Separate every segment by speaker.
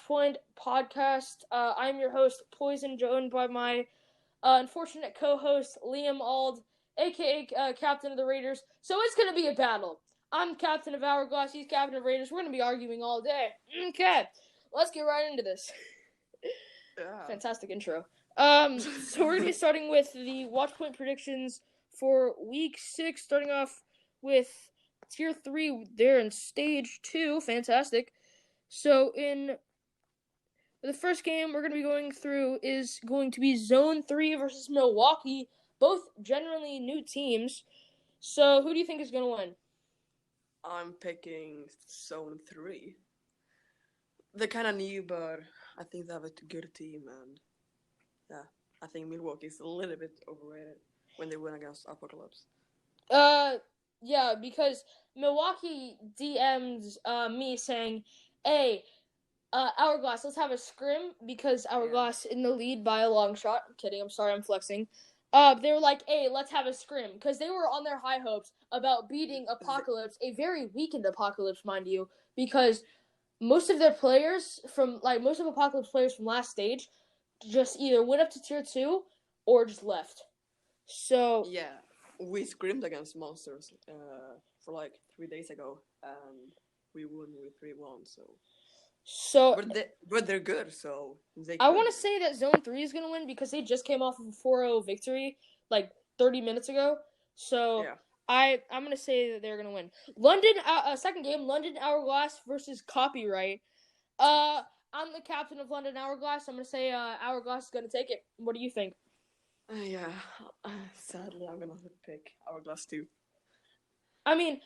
Speaker 1: Watchpoint podcast. I'm your host, Poison, joined by my unfortunate co-host, Liam Ald, a.k.a. Captain of the Raiders. So it's going to be a battle. I'm Captain of Hourglass, he's Captain of Raiders. We're going to be arguing all day. Okay, let's get right into this.
Speaker 2: Yeah.
Speaker 1: Fantastic intro. So we're going to be starting with the Watchpoint predictions for Week 6, starting off with Tier 3. They're in Stage 2. Fantastic. So in the first game we're going to be going through is going to be Zone 3 versus Milwaukee, both generally new teams. So who do you think is going to win?
Speaker 2: I'm picking Zone 3. They're kind of new, but I think they have a good team, and yeah, I think Milwaukee's a little bit overrated when they win against Apocalypse.
Speaker 1: Yeah, because Milwaukee DM'd me saying, hey, Hourglass, let's have a scrim, because Hourglass in the lead by a long shot. I'm kidding, I'm sorry, I'm flexing. They were like, hey, let's have a scrim, because they were on their high hopes about beating Apocalypse, a very weakened Apocalypse, mind you, because most of Apocalypse players from last stage just either went up to Tier 2 or just left. So
Speaker 2: yeah, we scrimmed against Monsters for like 3 days ago, and we won with 3-1, but they're good, so
Speaker 1: I want to say that Zone 3 is going to win because they just came off of a 4-0 victory like 30 minutes ago. So
Speaker 2: yeah.
Speaker 1: I'm going to say that they're going to win. London, second game, London Hourglass versus Copyright. I'm the captain of London Hourglass. I'm going to say Hourglass is going to take it. What do you think?
Speaker 2: Yeah, sadly, I'm going to pick Hourglass too.
Speaker 1: I mean,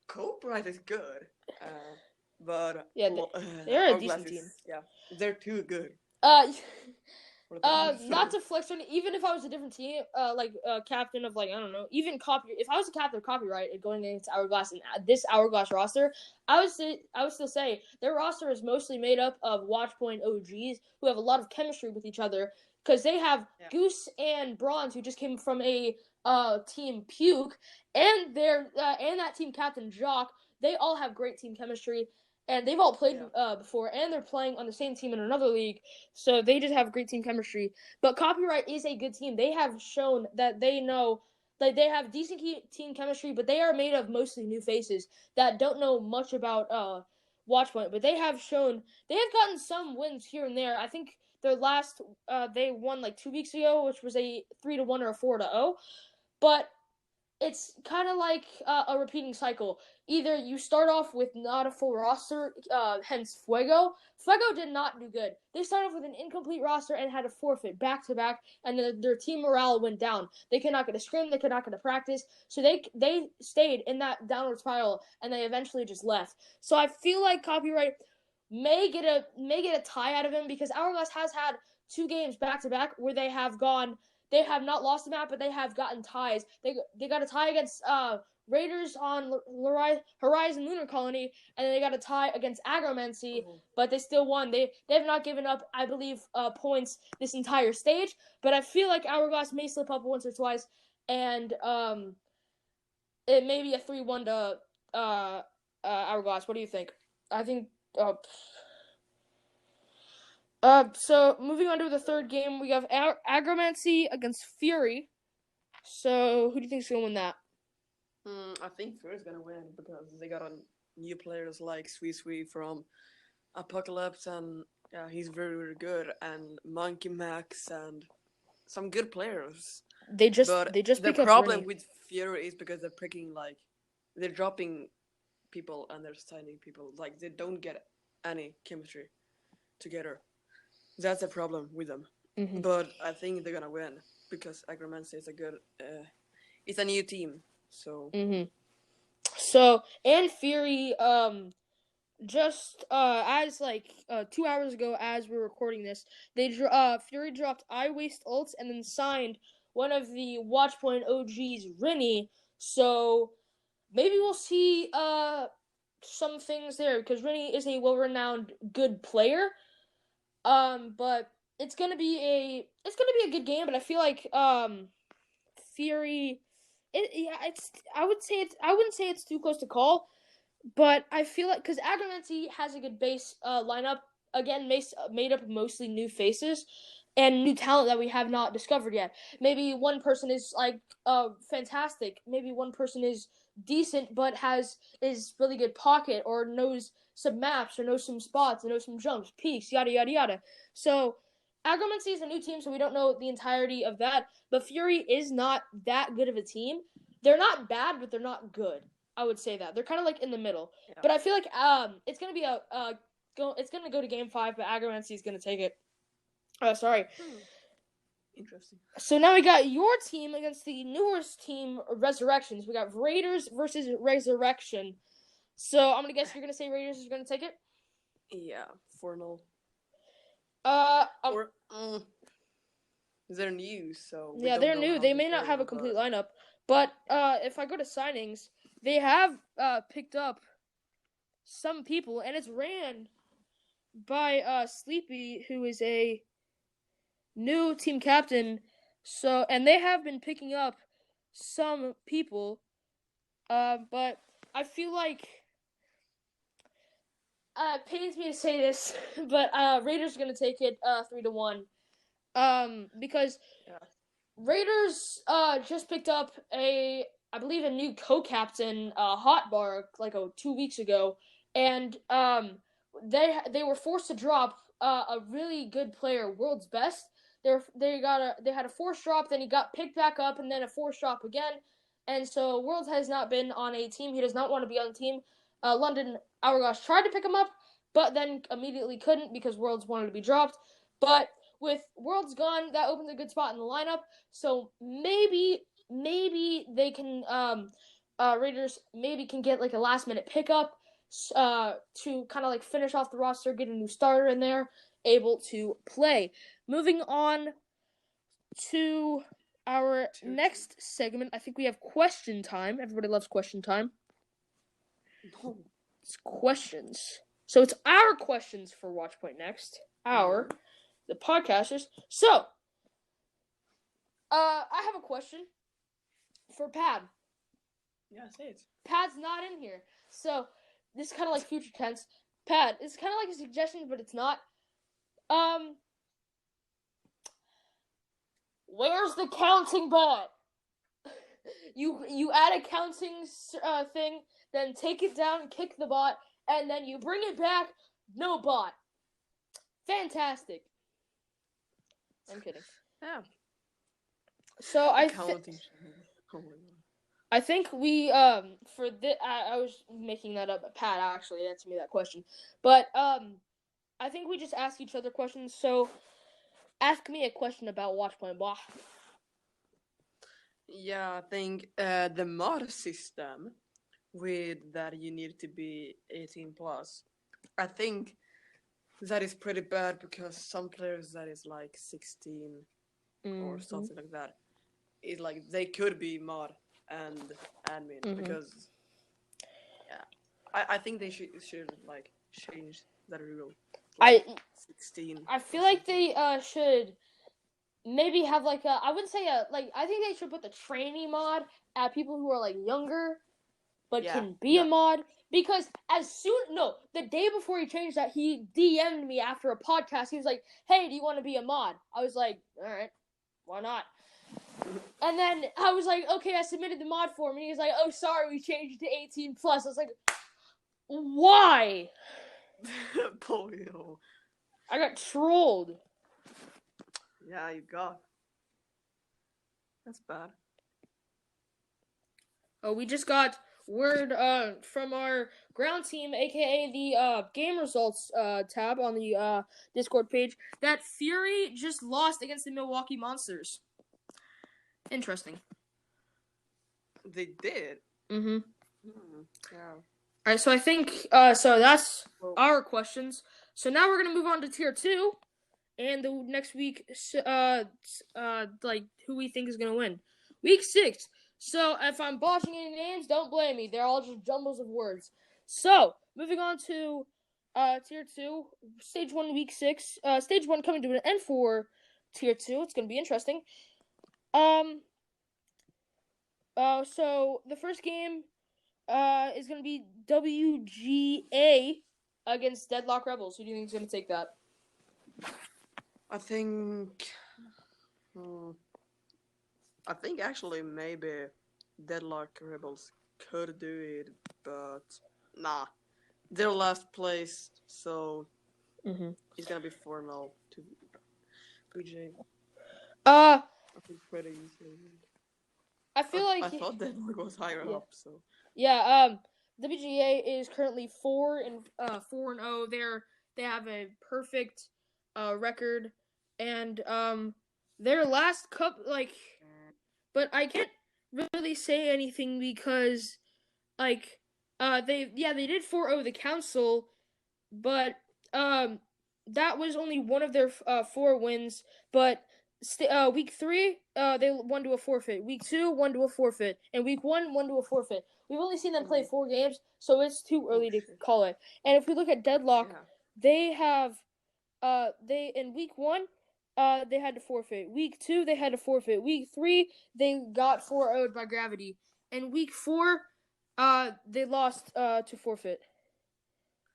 Speaker 2: Copyright is good, but
Speaker 1: yeah, they're a decent team.
Speaker 2: Yeah, they're too good.
Speaker 1: Not to flex on, even if I was a different team, captain of, like, I don't know, even if I was a captain of Copyright and going against Hourglass and this Hourglass roster, I would still say their roster is mostly made up of Watchpoint OGs who have a lot of chemistry with each other, because they have Goose and Bronze, who just came from a team Puke, and and that team captain Jock. They all have great team chemistry. And they've all played before, and they're playing on the same team in another league, so they just have great team chemistry. But Copyright is a good team. They have shown that they know, like, they have decent team chemistry, but they are made of mostly new faces that don't know much about Watchpoint. But they have gotten some wins here and there. I think their last they won like 2 weeks ago, which was a 3-1 or a 4-0. But it's kind of like a repeating cycle. Either you start off with not a full roster, hence Fuego. Fuego did not do good. They started off with an incomplete roster and had to forfeit back-to-back, and their team morale went down. They could not get a scrim, they could not get a practice, so they stayed in that downward spiral, and they eventually just left. So I feel like Copyright may get a tie out of him, because Hourglass has had 2 games back-to-back where they have not lost the map, but they have gotten ties. They got a tie against Raiders on Horizon Lunar Colony, and then they got a tie against Agromancy, but they still won. They have not given up, I believe, points this entire stage, but I feel like Hourglass may slip up once or twice, and it may be a 3-1 to Hourglass. What do you think? I think... So moving on to the third game, we have Agromancy against Fury. So who do you think is going to win that?
Speaker 2: I think Fury's going to win because they got new players like Sui from Apocalypse, and he's very, very good, and Monkey Max and some good players. The problem with Fury is because they're dropping people and they're signing people. Like, they don't get any chemistry together. That's a problem with them.
Speaker 1: Mm-hmm.
Speaker 2: But I think they're gonna win because Agromancy is it's a new team. So.
Speaker 1: Mm-hmm. So, and Fury, just as 2 hours ago, as we're recording this, Fury dropped I Waste ults and then signed one of the Watchpoint OGs, Rini. So maybe we'll see some things there, because Rini is a well-renowned good player. But it's gonna be a good game. But I feel like Fury, I wouldn't say it's too close to call, But I feel like because Agromancy has a good base lineup, again, made up of mostly new faces and new talent that we have not discovered yet. Maybe one person is like fantastic. Maybe one person is decent but is really good pocket or knows some maps or knows some spots or knows some jumps, peaks, yada yada yada. So Agromancy is a new team, so we don't know the entirety of that. But Fury is not that good of a team. They're not bad, but they're not good. I would say that they're kind of like in the middle.
Speaker 2: Yeah.
Speaker 1: But I feel like it's gonna be it's gonna go to game 5, but Agromancy is gonna take it. Sorry.
Speaker 2: Interesting.
Speaker 1: So now we got your team against the newest team, Resurrections. We got Raiders versus Resurrection. So I'm gonna guess you're gonna say Raiders is gonna take it.
Speaker 2: Yeah, 4-0.
Speaker 1: Or
Speaker 2: they're new, so
Speaker 1: yeah, they're new. They may not have a complete lineup, but if I go to signings, they have picked up some people, and it's ran by Sleepy, who is a new team captain. So, and they have been picking up some people, but I feel like it pains me to say this, but Raiders are gonna take it 3-1, because Raiders just picked up I believe a new co-captain, Hotbar, like 2 weeks ago, and they were forced to drop a really good player, world's best. They had a forced drop, then he got picked back up, and then a forced drop again. And so Worlds has not been on a team. He does not want to be on the team. London Hourglass tried to pick him up, but then immediately couldn't because Worlds wanted to be dropped. But with Worlds gone, that opens a good spot in the lineup. So maybe they can Raiders maybe can get like a last minute pickup to kind of like finish off the roster, get a new starter in there, able to play. Moving on to our next segment, I think we have question time. Everybody loves question time.
Speaker 2: No.
Speaker 1: It's questions. So it's our questions for Watchpoint Next. The podcasters. So, I have a question for Pad.
Speaker 2: Yeah, say it.
Speaker 1: Pad's not in here. So, this is kind of like future tense. Pad, it's kind of like a suggestion, but it's not. Where's the counting bot? You add a counting thing, then take it down, kick the bot, and then you bring it back. No bot. Fantastic. I'm kidding.
Speaker 2: Yeah.
Speaker 1: So I think we for this I was making that up. Pat actually answered me that question, but I think we just ask each other questions. So ask me a question about Watchpoint. Blah.
Speaker 2: Yeah, I think the mod system with that you need to be 18 plus. I think that is pretty bad because some players that is like 16 or something like that is like they could be mod and admin because I think they should like change that rule. Like 16.
Speaker 1: I feel like they should maybe have like I wouldn't say I think they should put the trainee mod at people who are like younger but can be a mod, because the day before he changed that, he DM'd me after a podcast. He was like, "Hey, do you want to be a mod?" I was like, "All right, why not?" And then I was like, "Okay," I submitted the mod form, and he was like, "Oh, sorry, we changed it to 18 plus." I was like, "Why?"
Speaker 2: Polio.
Speaker 1: I got trolled.
Speaker 2: Yeah, you got. That's bad.
Speaker 1: Oh, we just got word from our ground team, aka the game results tab on the Discord page, that Fury just lost against the Milwaukee Monsters. Interesting.
Speaker 2: They did.
Speaker 1: Yeah.
Speaker 2: All
Speaker 1: right, so I think so that's our questions. So now we're gonna move on to tier 2, and the next week, like who we think is gonna win. Week 6. So if I'm botching any names, don't blame me. They're all just jumbles of words. So moving on to tier 2, stage 1, week 6. Stage 1 coming to an end for tier 2. It's gonna be interesting. So the first game is going to be WGA against Deadlock Rebels. Who do you think is going to take that?
Speaker 2: I think. I think actually maybe Deadlock Rebels could do it, but nah. They're last place, so it's gonna be 4-0 to BJ. I think pretty easily.
Speaker 1: I feel like
Speaker 2: I thought Deadlock was higher up, so
Speaker 1: yeah. WGA is currently 4-0. They have a perfect record, and their last cup but I can't really say anything because they did 4-0 the council, but that was only one of their 4 wins. But week 3 they won to a forfeit. Week 2 won to a forfeit, and week 1 won to a forfeit. We've only seen them play 4 games, so it's too early to call it. And if we look at Deadlock, they have they in week 1 they had to forfeit. Week 2 they had to forfeit. Week 3 they got 4-0'd by Gravity. And week 4 they lost to forfeit.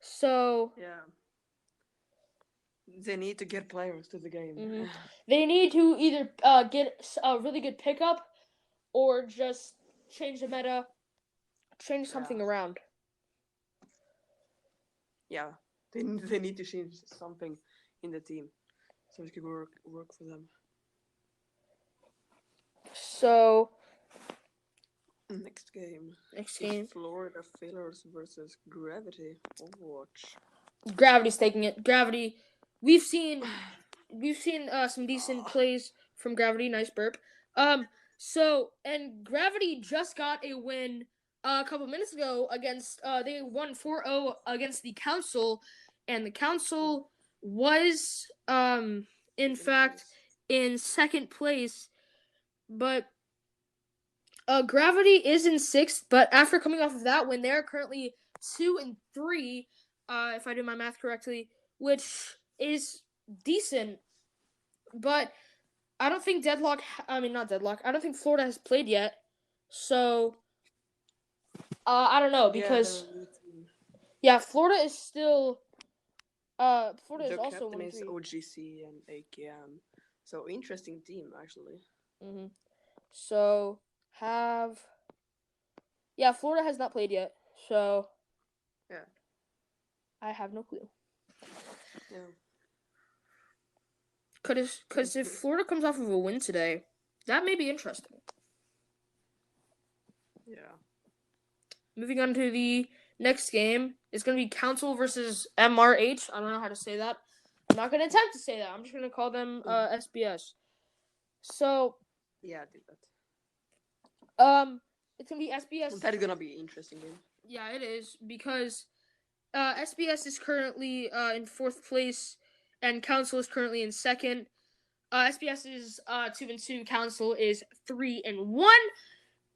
Speaker 1: So
Speaker 2: they need to get players to the game.
Speaker 1: They need to either get a really good pickup or just change the meta, change something around.
Speaker 2: Yeah, they need to change something in the team so it could work for them.
Speaker 1: So
Speaker 2: next game. Florida Failers versus Gravity. Overwatch.
Speaker 1: Gravity's taking it. Gravity. We've seen some decent plays from Gravity. Nice burp. And Gravity just got a win a couple minutes ago against. They won 4-0 against the Council, and the Council was in fact in second place, but Gravity is in 6th. But after coming off of that win, they are currently 2-3. If I do my math correctly, which is decent, but I don't think Deadlock. I mean, not Deadlock. I don't think Florida has played yet, so I don't know because Florida is still. Florida is also 1-3.
Speaker 2: Is OGC and AKM, so interesting team actually.
Speaker 1: So Florida has not played yet, so I have no clue. Because if Florida comes off of a win today, that may be interesting.
Speaker 2: Yeah.
Speaker 1: Moving on to the next game, it's going to be Council versus MRH. I don't know how to say that. I'm not going to attempt to say that. I'm just going to call them SBS. So.
Speaker 2: Yeah, I did that.
Speaker 1: It's going to be SBS.
Speaker 2: That is going to be an interesting game.
Speaker 1: Yeah, it is, because SBS is currently in 4th place, and Council is currently in 2nd. SBS is 2-2. Council is 3-1.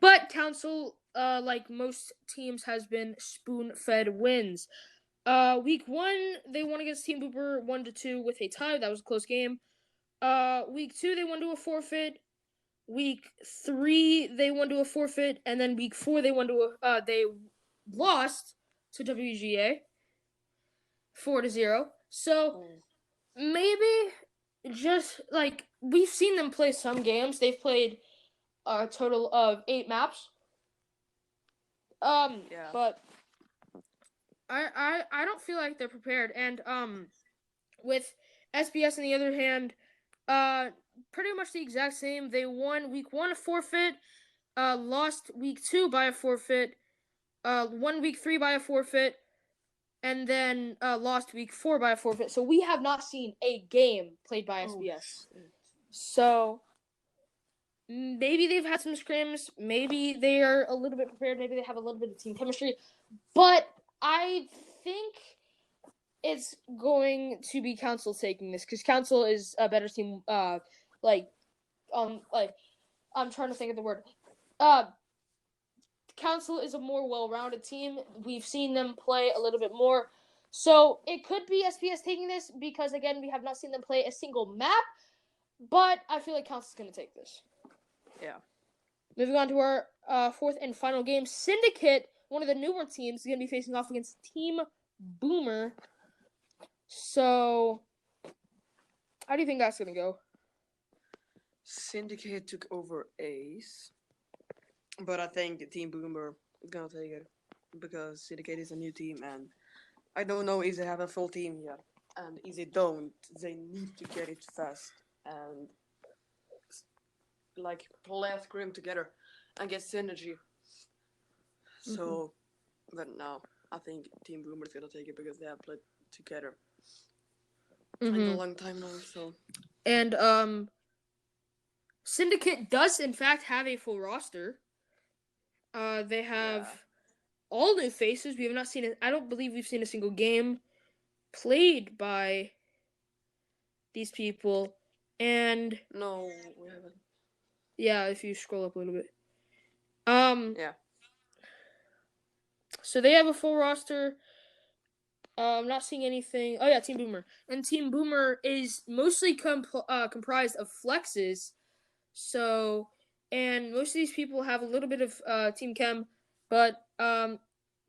Speaker 1: But Council, like most teams, has been spoon-fed wins. Week 1, they won against Team Booper 1-2 with a tie. That was a close game. Week 2, they won to a forfeit. Week 3, they won to a forfeit, and then week 4, they lost to WGA 4-0. So maybe just we've seen them play some games. They've played a total of 8 maps. But I don't feel like they're prepared. And with SBS on the other hand, pretty much the exact same. They won week 1 a forfeit, lost week 2 by a forfeit, won week 3 by a forfeit, and then lost week 4 by a forfeit. So we have not seen a game played by SBS. So maybe they've had some scrims. Maybe they are a little bit prepared. Maybe they have a little bit of team chemistry. But I think it's going to be Council taking this, because Council is a better team. I'm trying to think of the word. Council is a more well-rounded team. We've seen them play a little bit more. So it could be SPS taking this because, again, we have not seen them play a single map. But I feel like Council's going to take this.
Speaker 2: Yeah.
Speaker 1: Moving on to our 4th and final game, Syndicate one of the newer teams, is going to be facing off against Team Boomer. So, how do you think that's going to go?
Speaker 2: Syndicate took over Ace, but I think Team Boomer is gonna take it because Syndicate is a new team, and I don't know if they have a full team yet. And if they don't, they need to get it fast and like play a scrim together and get synergy. So, but no, I think Team Boomer's gonna take it because they have played together in a long time now. So,
Speaker 1: and Syndicate does in fact have a full roster. They have all new faces. We have not seen it. I don't believe we've seen a single game played by these people. And
Speaker 2: no, we haven't.
Speaker 1: Yeah, if you scroll up a little bit.
Speaker 2: Yeah.
Speaker 1: So they have a full roster. I'm not seeing anything. Oh yeah, Team Boomer. And Team Boomer is mostly comprised of flexes. So, and most of these people have a little bit of Team Chem, but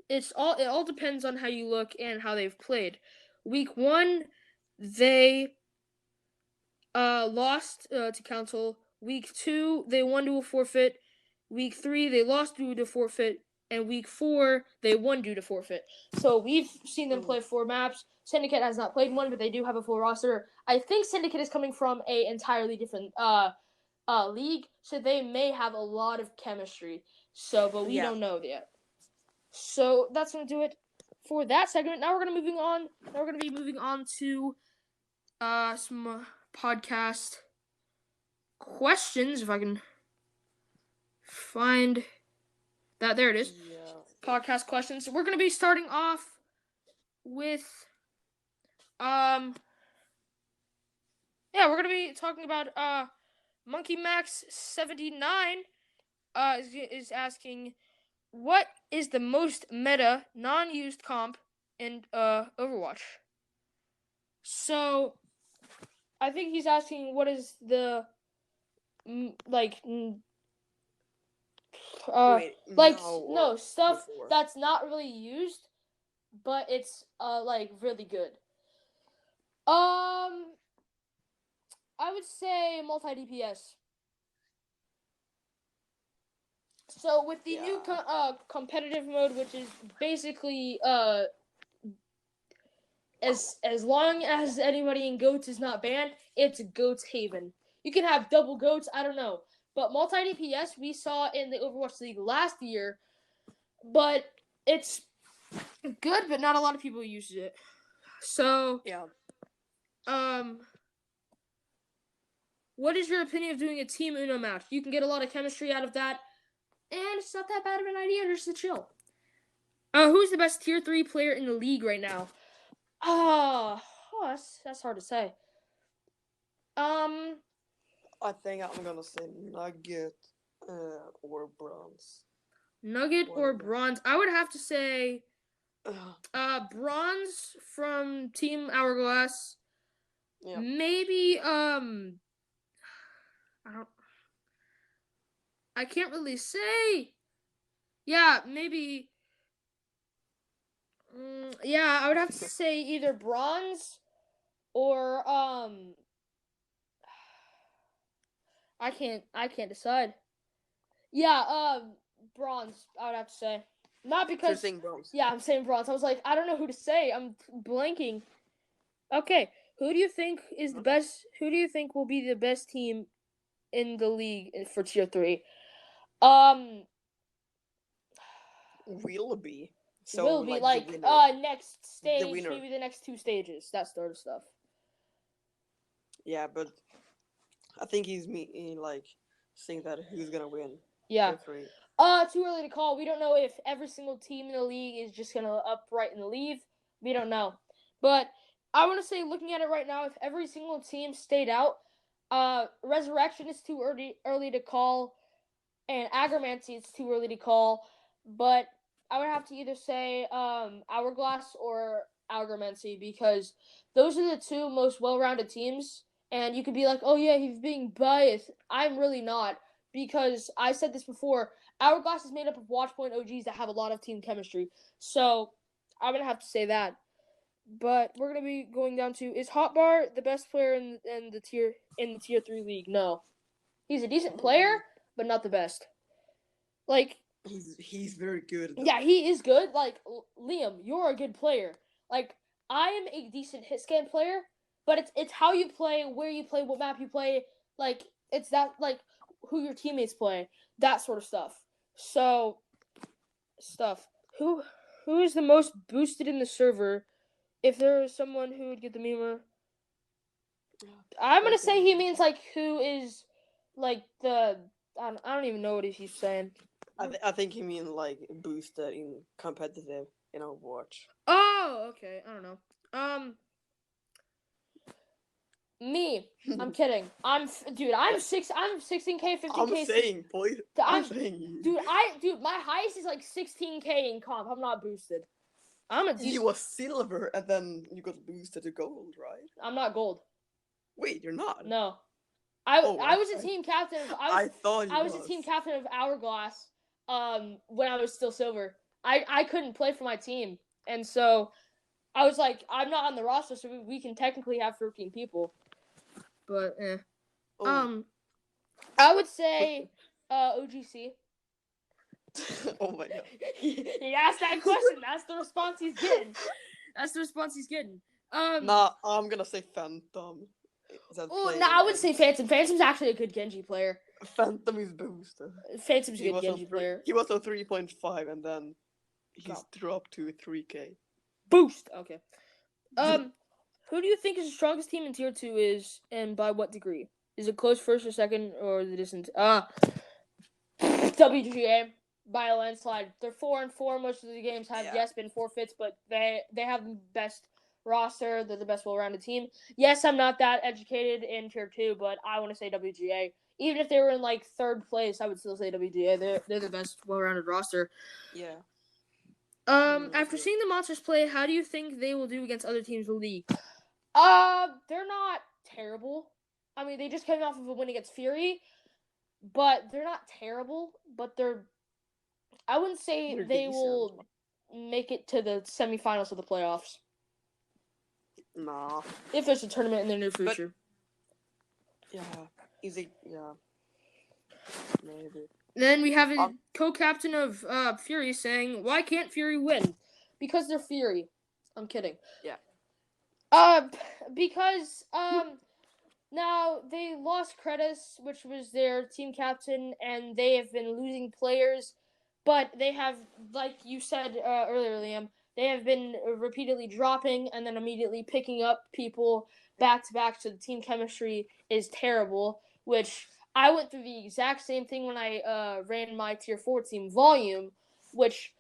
Speaker 1: it all depends on how you look and how they've played. Week 1, they lost to Council. Week 2, they won to a forfeit. Week 3, they lost due to forfeit. And week 4, they won due to forfeit. So we've seen them play 4 maps. Syndicate has not played one, but they do have a full roster. I think Syndicate is coming from a entirely different league, so they may have a lot of chemistry. So, but we don't know yet. So that's gonna do it for that segment. Now we're gonna moving on. Now we're gonna be moving on to some podcast questions. If I can find that, there it is.
Speaker 2: Yeah.
Speaker 1: Podcast questions. We're gonna be starting off with we're gonna be talking about Monkey Max 79 is asking, what is the most meta non-used comp in Overwatch? So I think he's asking what is the stuff before that's not really used, but it's really good. I would say multi DPS. So with the new competitive mode, which is basically as long as anybody in GOATS is not banned, it's GOATS Haven. You can have double GOATS, I don't know. But multi DPS we saw in the Overwatch League last year, but it's good, but not a lot of people use it. So what is your opinion of doing a Team Uno match? You can get a lot of chemistry out of that, and it's not that bad of an idea just to chill. Who's the best tier 3 player in the league right now? That's hard to say.
Speaker 2: I think I'm gonna say Nugget or Bronze.
Speaker 1: Nugget or Bronze? I would have to say Bronze from Team Hourglass. Yeah. Maybe I can't really say. Yeah, maybe. I would have to say either Bronze or I can't decide. Yeah, Bronze, I would have to say. Not because
Speaker 2: you're saying Bronze.
Speaker 1: Yeah, I'm saying Bronze. I was like, I don't know who to say. I'm blanking. Okay, who do you think is the best? Who do you think will be the best team in the league for tier 3?
Speaker 2: Will be.
Speaker 1: So will be next stage, maybe the next 2 stages, that sort of stuff.
Speaker 2: Yeah, but I think he's saying that who's gonna win.
Speaker 1: Yeah. Too early to call. We don't know if every single team in the league is just gonna upright and leave. We don't know. But I want to say, looking at it right now, if every single team stayed out, Resurrection is too early to call, and Agromancy is too early to call. But I would have to either say Hourglass or Agromancy, because those are the 2 most well-rounded teams. And you could be like, oh yeah, he's being biased. I'm really not, because I said this before. Hourglass is made up of Watchpoint OGs that have a lot of team chemistry. So I'm gonna have to say that. But we're gonna be going down to, is Hotbar the best player in the tier 3 league? No, he's a decent player, but not the best. Like,
Speaker 2: he's very good.
Speaker 1: Yeah, he is good. Like, Liam, you're a good player. Like, I am a decent hit scan player, but it's how you play, where you play, what map you play. Like, it's that, like, who your teammates play, that sort of stuff. So, Who is the most boosted in the server? If there is someone who would get the meme, I'm gonna say he means like who is like the I don't even know what he's saying.
Speaker 2: I think he means like boosted in competitive in Overwatch.
Speaker 1: Oh, okay. I don't know. Me. I'm kidding. I'm 16K, 15K.
Speaker 2: I'm saying, boy. I'm saying.
Speaker 1: Dude, my highest is like 16K in comp. I'm not boosted.
Speaker 2: You were silver and then you got boosted to gold, right?
Speaker 1: I'm not gold.
Speaker 2: Wait, you're not?
Speaker 1: No. I was a team captain. I was a team captain of Hourglass. When I was still silver. I couldn't play for my team, and so I was like, I'm not on the roster, so we can technically have 13 people. But I would say OGC.
Speaker 2: Oh my god.
Speaker 1: He asked that question. That's the response he's getting.
Speaker 2: Nah, I'm gonna say Phantom.
Speaker 1: I would say Phantom. Phantom's actually a good Genji player.
Speaker 2: Phantom is boosted.
Speaker 1: Phantom's a good Genji player.
Speaker 2: He was a 3.5 and then he's dropped to 3K.
Speaker 1: Boost. Okay. Who do you think is the strongest team in tier 2 is, and by what degree? Is it close first or second, or the distance? WGA by a landslide. They're 4-4. Most of the games have been forfeits, but they have the best roster. They're the best well-rounded team. Yes, I'm not that educated in tier 2, but I want to say WGA. Even if they were in like third place, I would still say WGA. They're the best well-rounded roster.
Speaker 2: Yeah.
Speaker 1: After seeing the Monsters play, how do you think they will do against other teams in the league? They're not terrible. I mean, they just came off of a win against Fury, but they're not terrible. But I wouldn't say they will make it to the semifinals of the playoffs.
Speaker 2: Nah.
Speaker 1: If there's a tournament in the near future.
Speaker 2: Yeah. Easy. Yeah. Maybe.
Speaker 1: Then we have a co-captain of Fury saying, "Why can't Fury win? Because they're Fury." I'm kidding.
Speaker 2: Yeah.
Speaker 1: Because now they lost Kretis, which was their team captain, and they have been losing players. But they have, like you said earlier, Liam, they have been repeatedly dropping and then immediately picking up people back to back. So the team chemistry is terrible, which I went through the exact same thing when I ran my tier 4 team Volume, which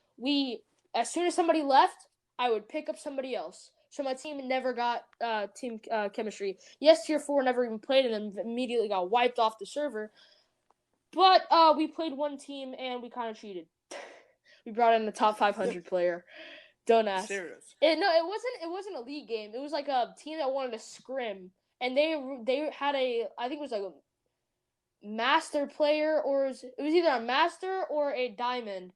Speaker 1: as soon as somebody left, I would pick up somebody else. So my team never got team chemistry. Yes, tier 4 never even played and then immediately got wiped off the server. But we played one team and we kind of cheated. We brought in the top 500 player. Don't ask.
Speaker 2: Serious?
Speaker 1: It wasn't a league game. It was like a team that wanted to scrim, and they had I think it was like a master player, or it was either a master or a diamond.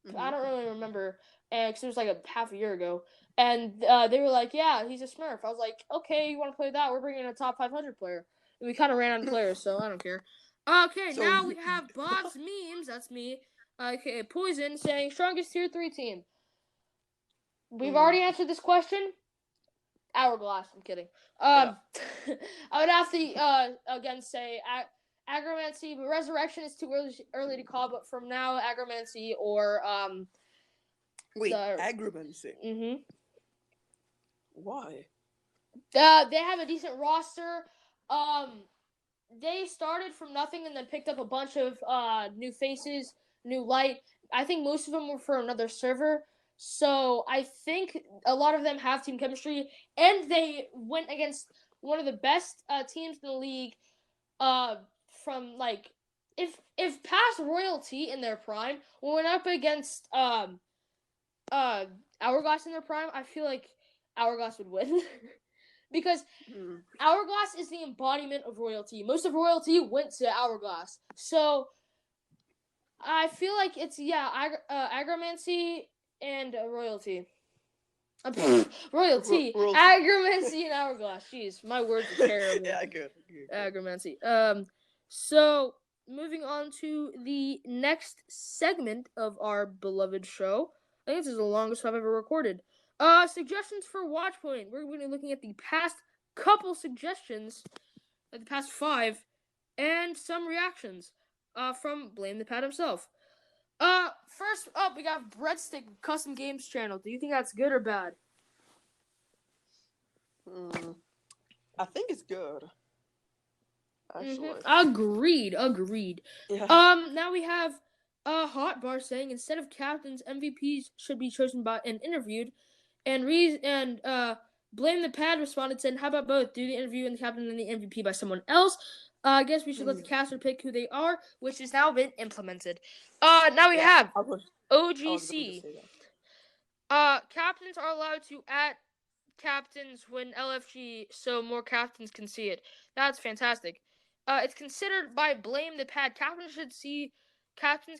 Speaker 1: Mm-hmm. I don't really remember, because it was like a half a year ago. And they were like, "Yeah, he's a Smurf." I was like, "Okay, you want to play that? We're bringing in a top 500 player." And we kind of ran out of players, so I don't care. Okay, so now we have Bob's Memes. That's me. Okay, Poison saying strongest tier 3 team. We've already answered this question. Hourglass. I'm kidding. I would have to again say Agromancy, but Resurrection is too early to call. But from now, Agromancy or
Speaker 2: Wait, Agromancy.
Speaker 1: Mm-hmm.
Speaker 2: Why?
Speaker 1: They have a decent roster. They started from nothing and then picked up a bunch of new faces, new light. I think most of them were for another server. So I think a lot of them have team chemistry, and they went against one of the best teams in the league. From like, if past Royalty in their prime went up against Hourglass in their prime, I feel like Hourglass would win. Because Hourglass is the embodiment of Royalty. Most of Royalty went to Hourglass. So I feel like it's Agromancy and Royalty. Royalty,
Speaker 2: Royalty.
Speaker 1: Agromancy, and Hourglass. Jeez, my words are terrible.
Speaker 2: Yeah, good.
Speaker 1: Agromancy. So moving on to the next segment of our beloved show. I think this is the longest I've ever recorded. Suggestions for Watchpoint. We're going to be looking at the past couple suggestions, like the past 5, and some reactions from Blame the Pat himself. First up, we got Breadstick Custom Games channel. Do you think that's good or bad?
Speaker 2: I think it's good. Actually.
Speaker 1: Agreed.
Speaker 2: Yeah.
Speaker 1: Now we have Hot Bar saying instead of captains, MVPs should be chosen by and interviewed, and Blame the Pad responded saying, "How about both? Do the interview and the captain and the MVP by someone else. I guess we should let the caster pick who they are, which has now been implemented. Now we have OGC. Captains are allowed to at captains win LFG, so more captains can see it. That's fantastic. It's considered by Blame the Pad. Captains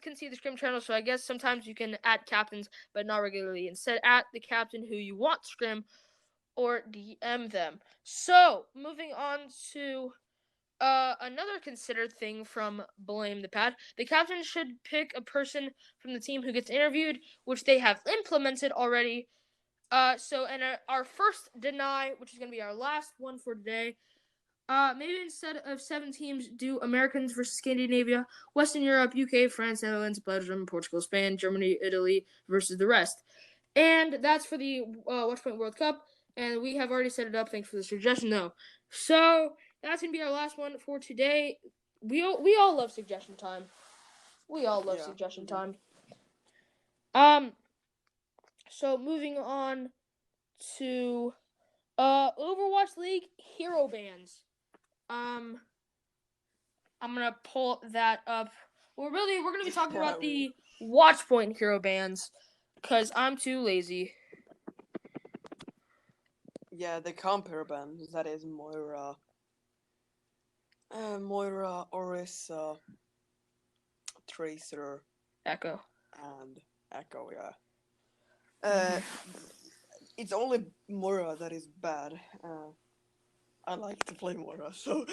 Speaker 1: can see the scrim channel, so I guess sometimes you can at captains, but not regularly. Instead, at the captain who you want scrim or DM them. So, moving on to another considered thing from Blame the Pad. The captain should pick a person from the team who gets interviewed, which they have implemented already. Our first deny, which is going to be our last one for today, maybe instead of 7 teams, do Americans versus Scandinavia, Western Europe, UK, France, Netherlands, Belgium, Portugal, Spain, Germany, Italy versus the rest. And that's for the Watchpoint World Cup, and we have already set it up. Thanks for the suggestion, though. So that's going to be our last one for today. We all love suggestion time. Suggestion time. So moving on to Overwatch League hero bans. I'm gonna pull that up. We're gonna be talking about the Watchpoint hero bans because I'm too lazy.
Speaker 2: Yeah, the compare bans. That is Moira, Orisa, Tracer,
Speaker 1: Echo,
Speaker 2: and Echo. Yeah. It's only Moira that is bad. I like to play Moira, so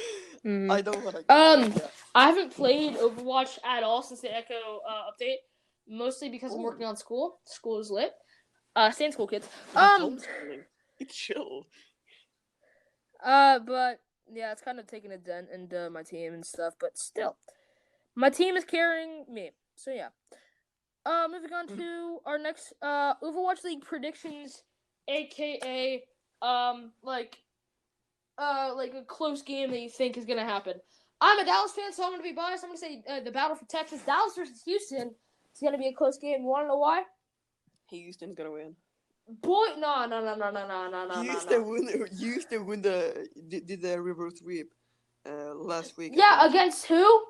Speaker 2: I don't want to.
Speaker 1: I haven't played Overwatch at all since the Echo update, mostly because I'm working on school. School is lit. Stay in school, kids.
Speaker 2: It's chill.
Speaker 1: But yeah, it's kind of taking a dent into my team and stuff, but still, my team is carrying me. So yeah. Moving on to our next Overwatch League predictions, aka like a close game that you think is gonna happen. I'm a Dallas fan, so I'm gonna be biased. I'm gonna say the battle for Texas, Dallas versus Houston, is gonna be a close game. You wanna know why?
Speaker 2: Houston's gonna win.
Speaker 1: Boy, no.
Speaker 2: Houston did the reverse sweep last week.
Speaker 1: Yeah, against who?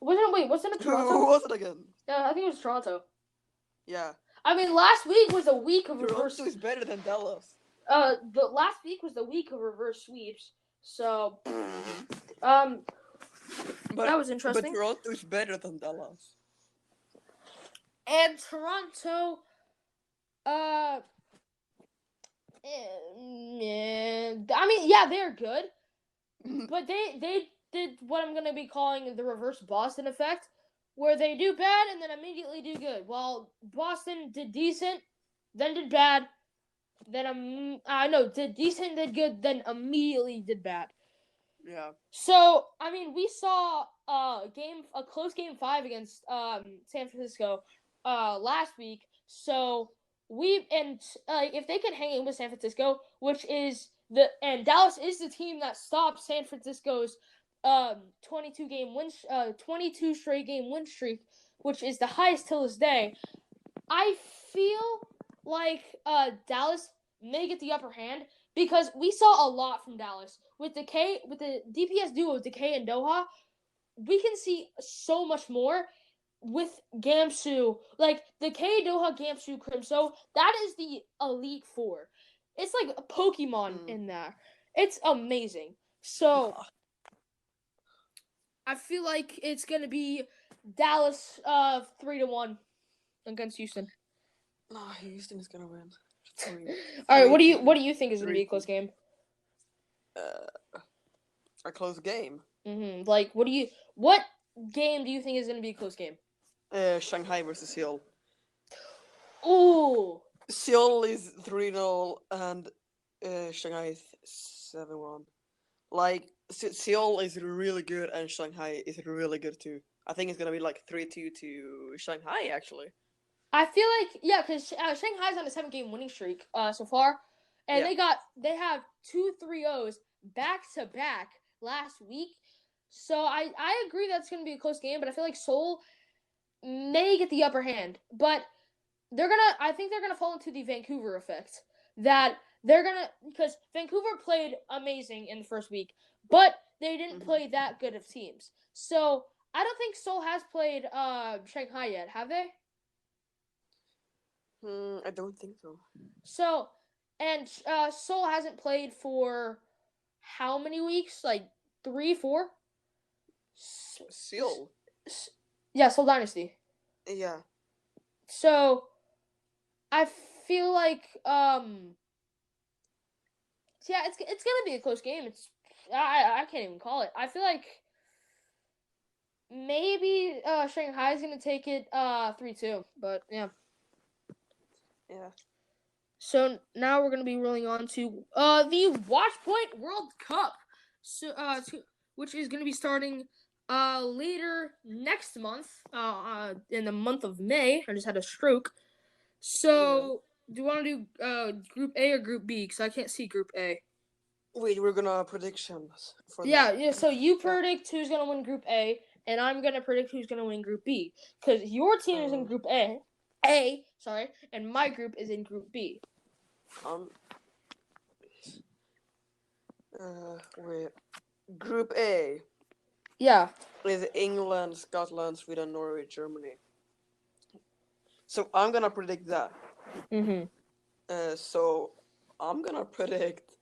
Speaker 1: Wasn't it Toronto?
Speaker 2: Who was it again?
Speaker 1: Yeah, I think it was Toronto.
Speaker 2: Yeah.
Speaker 1: I mean, last week was a week of reverse.
Speaker 2: Toronto is better than Dallas.
Speaker 1: The last week was the week of reverse sweeps. So, that was interesting.
Speaker 2: But Toronto is better than Dallas.
Speaker 1: And Toronto, I mean, yeah, they're good, but they did what I'm gonna be calling the reverse Boston effect, where they do bad and then immediately do good. While Boston did decent, then did bad, then did decent, did good, then immediately did bad.
Speaker 2: Yeah.
Speaker 1: So I mean, we saw a close game 5 against San Francisco last week. So if they could hang in with San Francisco, Dallas is the team that stopped San Francisco's 22 straight game win streak, which is the highest till this day. I feel like Dallas may get the upper hand because we saw a lot from Dallas with the DPS duo of Decay and Doha. We can see so much more with Gamsu, like Decay, Doha, Gamsu, Crimso. That is the Elite Four. It's like a Pokemon in there. It's amazing. So I feel like it's gonna be Dallas 3-1 against Houston.
Speaker 2: No, Houston is gonna win.
Speaker 1: All right, what do
Speaker 2: 3-2.
Speaker 1: you think is gonna be a
Speaker 2: 3-2.
Speaker 1: close game?
Speaker 2: A close game.
Speaker 1: Like, what game do you think is gonna be a close game?
Speaker 2: Shanghai versus Seoul.
Speaker 1: Ooh.
Speaker 2: Seoul is 3-0 and Shanghai is 7-1. Like Seoul is really good and Shanghai is really good too. I think it's gonna be like 3-2 to Shanghai actually.
Speaker 1: I feel like because Shanghai's on a 7-game winning streak so far, and they have 2 3-0s back to back last week. So I agree that's gonna be a close game, but I feel like Seoul may get the upper hand, but I think they're gonna fall into the Vancouver effect. That because Vancouver played amazing in the first week, but they didn't play that good of teams. So I don't think Seoul has played Shanghai yet, have they?
Speaker 2: I don't think so.
Speaker 1: So, and Seoul hasn't played for how many weeks? Like 3, 4?
Speaker 2: Seoul?
Speaker 1: Yeah, Seoul Dynasty.
Speaker 2: Yeah.
Speaker 1: So, I feel like yeah, it's gonna be a close game. I can't even call it. I feel like maybe Shanghai's gonna take it 3-2, but yeah.
Speaker 2: Yeah.
Speaker 1: So now we're gonna be rolling on to the Watchpoint World Cup, so which is gonna be starting later next month, in the month of May. I just had a stroke. So do you want to do Group A or Group B? Because I can't see Group A.
Speaker 2: Wait, we're gonna predictions for
Speaker 1: Yeah,
Speaker 2: that.
Speaker 1: yeah. So you predict who's gonna win Group A, and I'm gonna predict who's gonna win Group B. Because your team is in Group A, sorry, and my group is in Group B.
Speaker 2: Wait. Group A.
Speaker 1: Yeah.
Speaker 2: Is England, Scotland, Sweden, Norway, Germany. So I'm gonna predict that. So I'm gonna predict.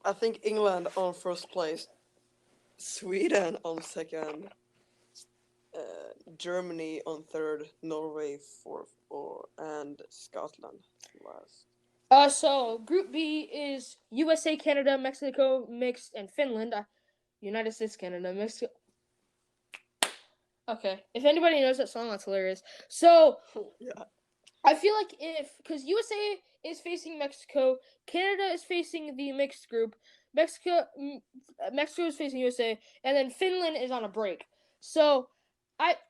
Speaker 2: I think England on first place, Sweden on second, Germany on third, Norway fourth, and Scotland last.
Speaker 1: So Group B is USA, Canada, Mexico, mixed, and Finland. United States, Canada, Mexico. Okay, if anybody knows that song, that's hilarious. So,
Speaker 2: yeah.
Speaker 1: I feel like because USA is facing Mexico, Canada is facing the mixed group, Mexico is facing USA, and then Finland is on a break. So,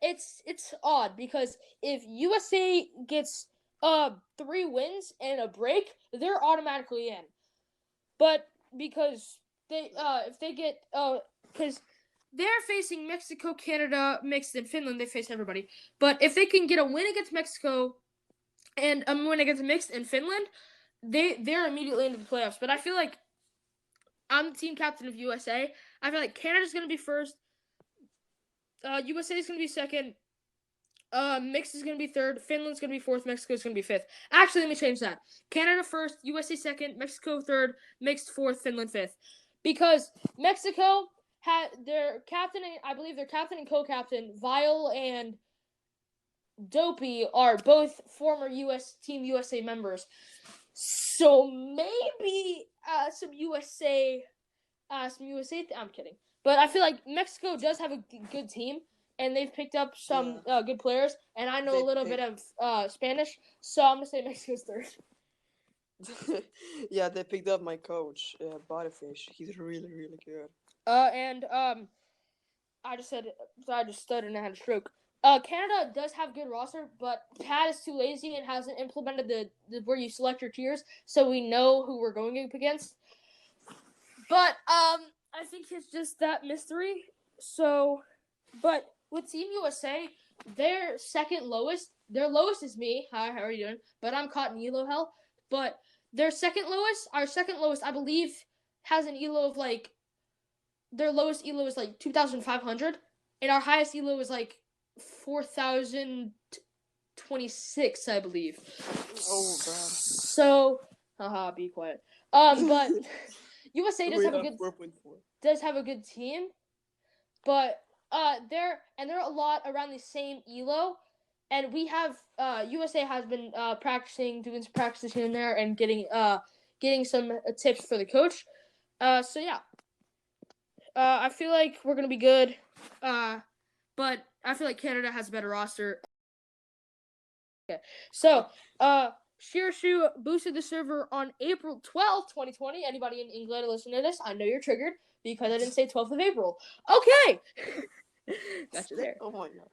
Speaker 1: it's odd because if USA gets 3 wins and a break, they're automatically in. But because they if they get because they're facing Mexico, Canada, mixed, and Finland, they face everybody. But if they can get a win against Mexico and a win against mixed and Finland, they're immediately into the playoffs. But I feel like I'm the team captain of USA. I feel like Canada's gonna be first. USA is gonna be second. Mixed is gonna be third. Finland's gonna be fourth. Mexico's gonna be fifth. Actually, let me change that. Canada first. USA second. Mexico third. Mixed fourth. Finland fifth. Because Mexico had their captain, I believe their captain and co-captain, Vile and Dopey, are both former Team USA members. So maybe some USA. I'm kidding, but I feel like Mexico does have a good team, and they've picked up some good players. And I know a little bit of Spanish, so I'm gonna say Mexico's third.
Speaker 2: Yeah, they picked up my coach, Bodyfish. He's really, really good.
Speaker 1: I just stuttered and I had a stroke. Canada does have good roster, but Pat is too lazy and hasn't implemented the where you select your tiers, so we know who we're going up against. But I think it's just that mystery. So, but with Team USA, their second lowest, their lowest is me. Hi, how are you doing? But I'm caught in ELO hell. But their second lowest, our second lowest, I believe, has an ELO of like. Their lowest ELO is like 2,500, and our highest ELO is like 4,026, I believe.
Speaker 2: Oh god.
Speaker 1: So, haha, be quiet. But USA does have a good
Speaker 2: 4.4.
Speaker 1: Does have a good team, but they're a lot around the same elo, and we have USA has been practicing, doing some practices here and there, and getting some tips for the coach. So yeah, I feel like we're gonna be good, but I feel like Canada has a better roster. Okay, so Shirshu boosted the server on April 12th, 2020. Anybody in England listening to this, I know you're triggered because I didn't say 12th of April. Okay, got you there.
Speaker 2: Oh my god.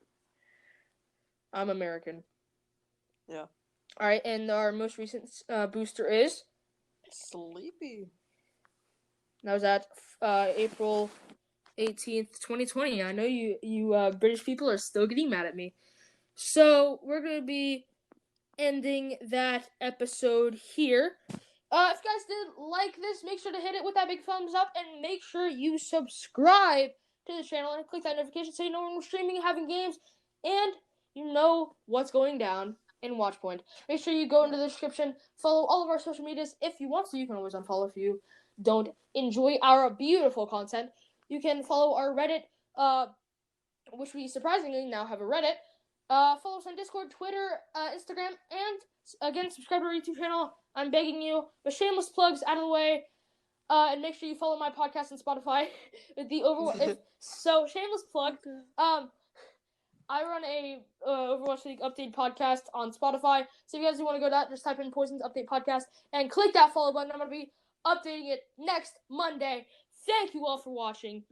Speaker 1: I'm American.
Speaker 2: Yeah.
Speaker 1: All right, and our most recent booster is
Speaker 2: Sleepy.
Speaker 1: that was at April 18th, 2020. I know you British people are still getting mad at me. So we're going to be ending that episode here. If you guys did like this, make sure to hit it with that big thumbs up and make sure you subscribe to the channel and click that notification so you know when we're streaming and having games and you know what's going down in Watchpoint. Make sure you go into the description, follow all of our social medias. If you want to, you can always unfollow if you don't enjoy our beautiful content. You can follow our Reddit, which we surprisingly now have a Reddit. Follow us on Discord, Twitter, Instagram, and again, subscribe to our YouTube channel. I'm begging you. But shameless plugs out of the way. And make sure you follow my podcast on Spotify. So shameless plug. I run a Overwatch League update podcast on Spotify. So if you guys do want to go to that, just type in Poison's Update Podcast and click that follow button. I'm going to be updating it next Monday. Thank you all for watching.